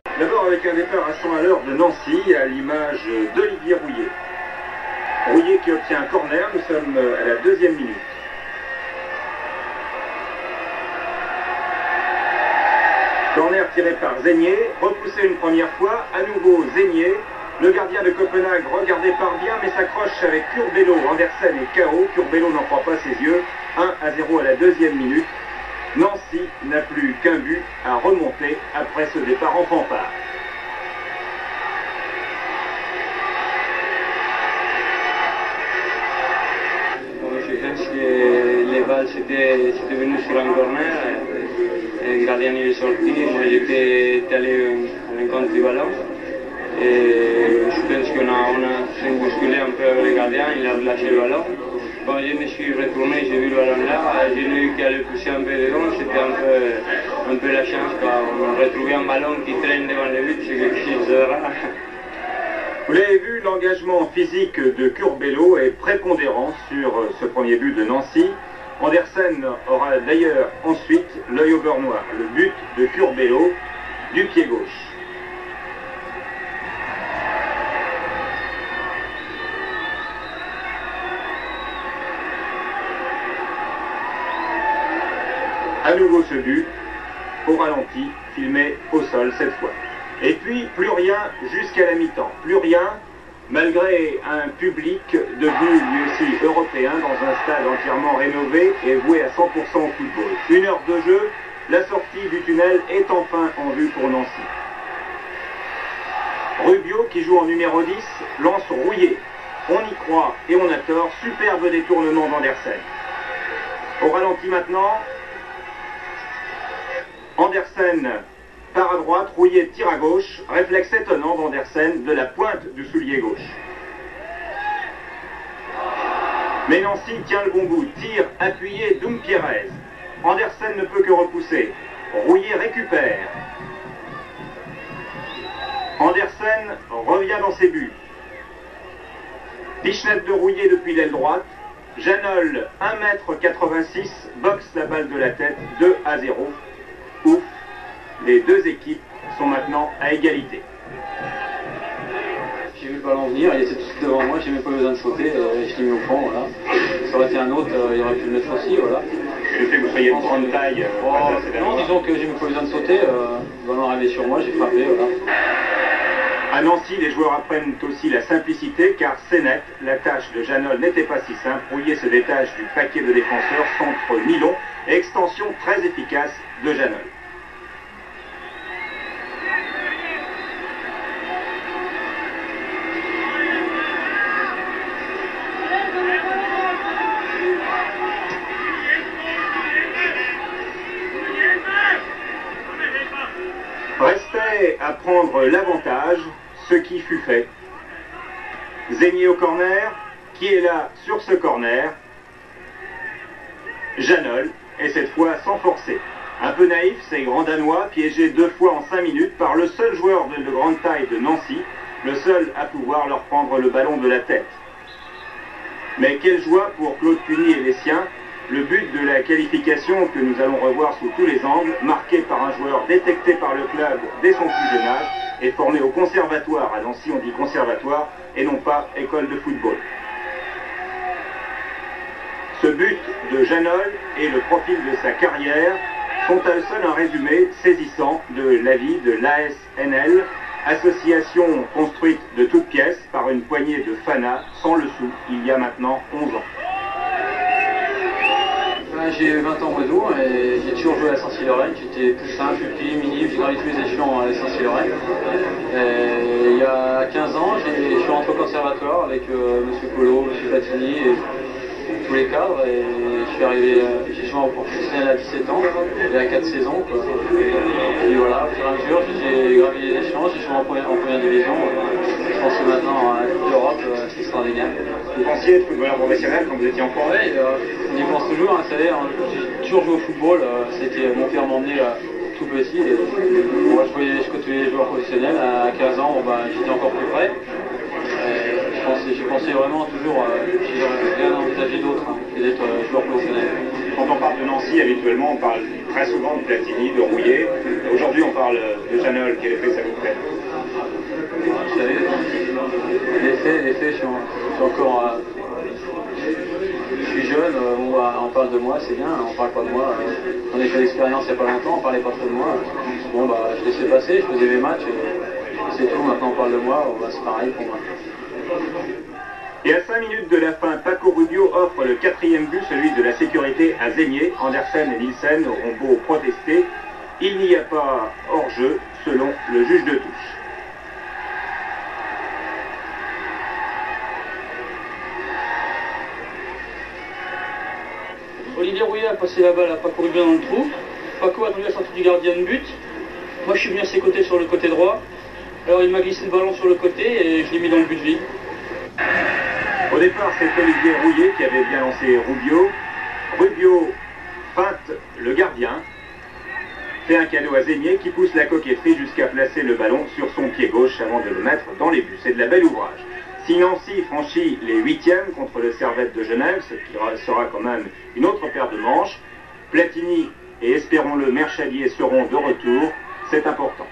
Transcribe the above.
D'abord avec un départ à 100 à l'heure de Nancy, à l'image d'Olivier Rouillet. Rouillet qui obtient un corner, nous sommes à la 2e minute. Corner tiré par Zégnier, repoussé une première fois, à nouveau Zégnier. Le gardien de Copenhague regardé par bien mais s'accroche avec Curbelo. Andersen est KO, Curbelo n'en croit pas ses yeux. 1-0 à la 2e minute. Nancy n'a plus qu'un but à remonter après ce départ en fanfare. Je pense que les balles c'était venu sur un corner, le gardien est sorti, moi j'étais allé à l'encontre du ballon. Et je pense qu'on a bousculé un peu le gardien, il a relâché le ballon. Quand je me suis retourné, j'ai vu le ballon là, j'ai eu qu'à le pousser un peu dedans, c'était un peu la chance. On a retrouvé un ballon qui traîne devant le but, c'est quelque chose de rare. Vous l'avez vu, l'engagement physique de Curbelo est prépondérant sur ce premier but de Nancy. Andersen aura d'ailleurs ensuite l'œil au beurre noir, le but de Curbelo du pied gauche. À nouveau ce but, au ralenti, filmé au sol cette fois. Et puis, plus rien jusqu'à la mi-temps. Plus rien, malgré un public devenu lui aussi européen dans un stade entièrement rénové et voué à 100% au football. 1 heure de jeu, la sortie du tunnel est enfin en vue pour Nancy. Rubio, qui joue en numéro 10, lance Rouillet. On y croit et on a tort. Superbe détournement d'Andersen. Au ralenti maintenant, Andersen part à droite, Rouillet tire à gauche, réflexe étonnant d'Andersen de la pointe du soulier gauche. Mais Nancy tient le bon bout, tire appuyé Doum-Pierrez. Andersen ne peut que repousser. Rouillet récupère. Andersen revient dans ses buts. Pichenette de Rouillet depuis l'aile droite. Janol, 1,86 m, boxe la balle de la tête, 2-0. Ouf, les deux équipes sont maintenant à égalité. J'ai vu le ballon venir, il était tout de suite devant moi, j'ai même pas besoin de sauter, je l'ai mis au fond, voilà. Ça aurait été un autre, il aurait pu le mettre aussi, voilà. Et le fait que vous soyez de grande taille, non, disons que j'ai même pas besoin de sauter, le ballon est arrivé sur moi, j'ai frappé, voilà. À Nancy, les joueurs apprennent aussi la simplicité, car c'est net, la tâche de Janol n'était pas si simple. Rouillet se détache du paquet de défenseurs, centre mi-long, et extension très efficace de Janol. Restait à prendre l'avantage, ce qui fut fait. Zégnier au corner, qui est là sur ce corner. Janol, et cette fois sans forcer. Un peu naïf, ces grands Danois, piégés 2 fois en 5 minutes par le seul joueur de grande taille de Nancy, le seul à pouvoir leur prendre le ballon de la tête. Mais quelle joie pour Claude Puny et les siens, le but de la qualification que nous allons revoir sous tous les angles, marqué par un joueur détecté par le club dès son plus jeune âge et formé au conservatoire. À Nancy, on dit conservatoire et non pas école de football. Ce but de Janol et le profil de sa carrière sont à eux seuls un résumé saisissant de la vie de l'ASNL, association construite de toutes pièces par une poignée de fanas sans le sou, il y a maintenant 11 ans. J'ai 20 ans au mois d'août et j'ai toujours joué à Saint-Sylvain. J'étais poussin, plus petit, mini, j'ai gravi tous les échelons à Saint-Sylvain. Il y a 15 ans, je suis rentré au conservatoire avec M. Collot, M. Platini et tous les cadres. Et je suis arrivé, j'ai joué en professionnel à 17 ans, et à 4 saisons. Quoi. Et voilà, au fur et à mesure, j'ai gravi les échelons, j'ai joué en première division. Je pense que maintenant, à la Coupe d'Europe, c'est extraordinaire. Vous pensiez être footballeur professionnel quand vous étiez enfant? Oui, on y pense toujours, hein, vous savez, j'ai toujours joué au football, c'était mon père m'emmenait tout petit, et, moi je côtoyais les joueurs professionnels, à 15 ans j'étais encore plus près, j'ai pensé vraiment toujours, j'ai rien envisagé d'autre que d'être joueur professionnel. Quand on parle de Nancy, habituellement on parle très souvent de Platini, de Rouillet, aujourd'hui on parle de Janol, quel effet ça vous fait? Vous savez, l'effet, je suis encore... je suis jeune, on parle de moi, c'est bien, on parle pas de moi. On a fait l'expérience il n'y a pas longtemps, on parlait pas trop de moi. Bon, bah, je laissais passer, je faisais mes matchs, et c'est tout, maintenant on parle de moi, c'est pareil pour moi. Et à 5 minutes de la fin, Paco Rubio offre le 4e but, celui de la sécurité à Zémier. Andersen et Nielsen auront beau protester. Il n'y a pas hors-jeu, selon le juge de touche. Olivier Rouillet a passé la balle à Paco Rubio dans le trou. Paco a attendu la sortie du gardien de but. Moi je suis venu à ses côtés sur le côté droit. Alors il m'a glissé le ballon sur le côté et je l'ai mis dans le but vide. Au départ, c'est Olivier Rouillet qui avait bien lancé Rubio. Rubio feinte le gardien, fait un cadeau à Zémier qui pousse la coquetterie jusqu'à placer le ballon sur son pied gauche avant de le mettre dans les buts. C'est de la belle ouvrage. Si Nancy franchit les 8e contre le Servette de Genève, ce qui sera quand même une autre paire de manches, Platini et espérons-le Merchadier seront de retour. C'est important.